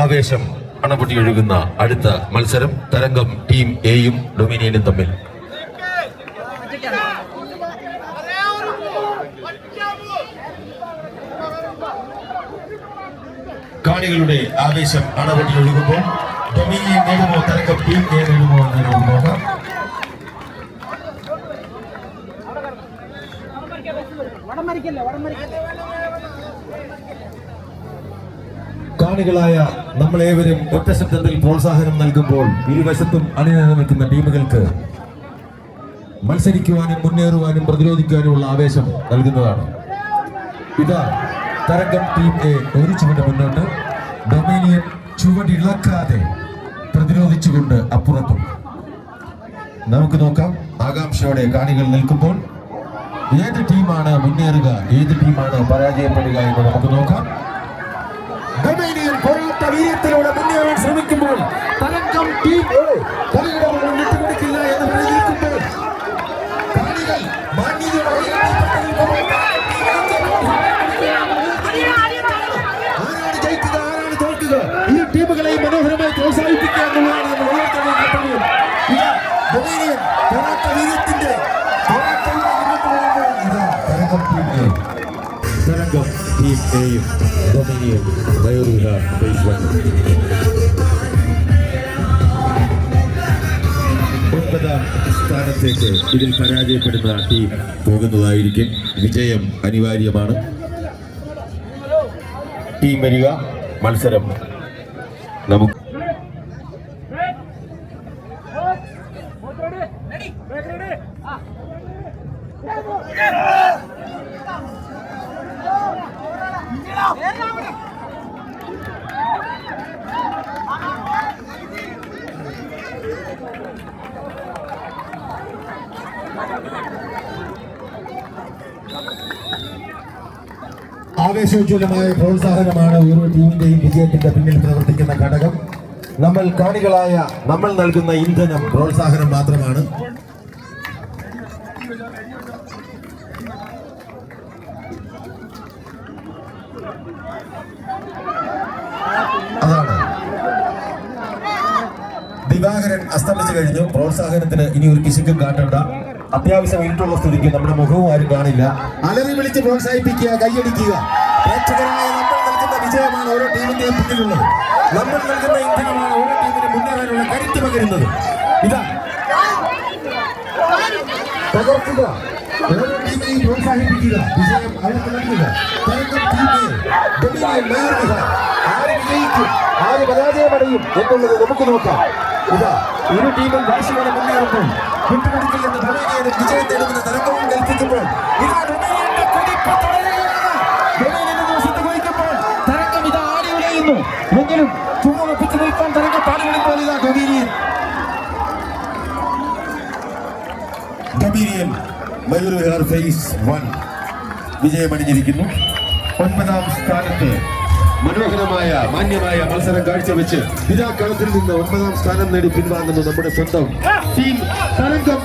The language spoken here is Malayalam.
ആവേശം അണപൊട്ടി ഒഴുകുന്ന അടുത്ത മത്സരം തരംഗം ടീം എയും ഡൊമിനിയനും തമ്മിൽ. കാണികളുടെ ആവേശം അണപൊട്ടി ഒഴുകുമ്പോൾ ഡൊമിനിയൻ നേടുമോ തരംഗം ടീം എ നേടുമോ എന്ന് നമുക്ക് നോക്കാം. കാണികളായ നമ്മളേവരും ഒറ്റ ശബ്ദത്തിൽ പ്രോത്സാഹനം നൽകുമ്പോൾ ഇരുവശത്തും അണിനിരന്ന് നിൽക്കുന്ന ടീമുകൾക്ക് മത്സരിക്കുവാനും മുന്നേറുവാനും പ്രതിരോധിക്കുവാനുമുള്ള ആവേശം നൽകുന്നതാണ്. ഇതാ തരംഗം ടീം എ ഒരു ചുവട് മുന്നോട്ട്, ഡൊമിനിയൻ ചുവടിളക്കാതെ പ്രതിരോധിച്ചുകൊണ്ട് അപ്പുറത്തും. നമുക്ക് നോക്കാം ആകാംക്ഷയോടെ കാണികൾ നിൽക്കുമ്പോൾ ഏത് ടീമാണ് മുന്നേറുക, ഏത് ടീമാണ് പരാജയപ്പെടുക എന്ന് നമുക്ക് നോക്കാം. ഡൊമിനിയൻ പോരാട്ട വീര്യത്തിലൂടെ മുന്നേറാൻ ശ്രമിക്കുമ്പോൾ തരംഗം ടീം എ കളിയുടെ മുന്നിൽ വിട്ടുകൊടുക്കില്ല എന്ന് പറഞ്ഞിരിക്കുമ്പോൾ കാണികൾ ആരാണ് ജയിക്കുക, ആരാണ് തോൽക്കുക, ഈ ടീമുകളെ മനോഹരമായി പ്രോത്സാഹിപ്പിക്കുക എന്നുള്ളതാണ് നമ്മൾ ഉയർത്തുന്ന. ഡൊമിനിയൻ പോരാട്ട വീര്യത്തിന്റെ തരംഗം ടീം എയും ഡൊമിനിയൻ മയൂർവിഹാർ ഫേസ് 1. 9ാം സ്ഥാനത്തേക്ക് ഇതിൽ പരാജയപ്പെടുന്ന ടീം പോകുന്നതായിരിക്കും. വിജയം അനിവാര്യമാണ്. ടീം വരിക, മത്സരം നമുക്ക്. ആവേശോജ്വലമായ പ്രോത്സാഹനമാണ് ഓരോ ടീമിന്റെയും വിജയത്തിന്റെ പിന്നിൽ പ്രവർത്തിക്കുന്ന ഘടകം. നമ്മൾ കാണികളായ നമ്മൾ നൽകുന്ന ഇന്ധനം പ്രോത്സാഹനം മാത്രമാണ്. അതാണ് ദിവാകരൻ അസ്തമിച്ചു കഴിഞ്ഞു. പ്രോത്സാഹനത്തിന് ഇനി ഒരു പിശുക്കും കാട്ടണ്ട. അത്യാവശ്യം ഇരുട്ടുള്ള സ്ഥിതിക്ക് നമ്മുടെ മുഖവും ആരും കാണില്ല. അലറി വിളിച്ച് പ്രോത്സാഹിപ്പിക്കുക, കൈയടിക്കുക. പ്രേക്ഷകരായ നമ്മൾ നൽകുന്ന വിജയമാണ് ഓരോ ടീമിന്റെയും പിന്നിലുള്ളത്. നമ്മൾ നൽകുന്ന ഇന്ധനമാണ് ഓരോ ടീമിന് മുന്നേറാനുള്ള കരുത്ത് പകരുന്നത്. ഇതാ തകർക്കുക, ഓരോ ടീമിനെയും പ്രോത്സാഹിപ്പിക്കുക, വിജയം അവർക്ക് നൽകുക. ആര് വിജയിക്കും, ആര് പരാജയമടയും എന്നുള്ളത് നമുക്ക് നോക്കാം. ഇതാ ഇരു ടീമും വാശിയോടെ മുന്നേറുമ്പോൾ വിട്ടുകൊടുക്കില്ലെന്ന് ഡൊമിനിയനും വിജയം നേടുന്ന തരംഗവും കൽപ്പിക്കുമ്പോൾ ഇതാ ഡൊമിനിയന്റെ കുതിക്കുമ്പോൾ തരംഗം ഇതാ ആടി ഉലയുന്നു. എങ്കിലും ചുമപ്പിച്ചു നിൽക്കാൻ തരംഗം പാടുപെടുമ്പോൾ ഇതാ ഡൊമിനിയൻ മയൂർവിഹാർ ഫേസ് 1 വിജയമണിഞ്ഞിരിക്കുന്നു. 9ാം സ്ഥാനത്ത് മനോഹരമായ മാന്യമായ മത്സരം കാഴ്ചവെച്ച് ഇതാ കളത്തിൽ നിന്ന് 9ാം സ്ഥാനം നേടി പിൻവാങ്ങുന്നു നമ്മുടെ സ്വന്തം ടീം തരംഗം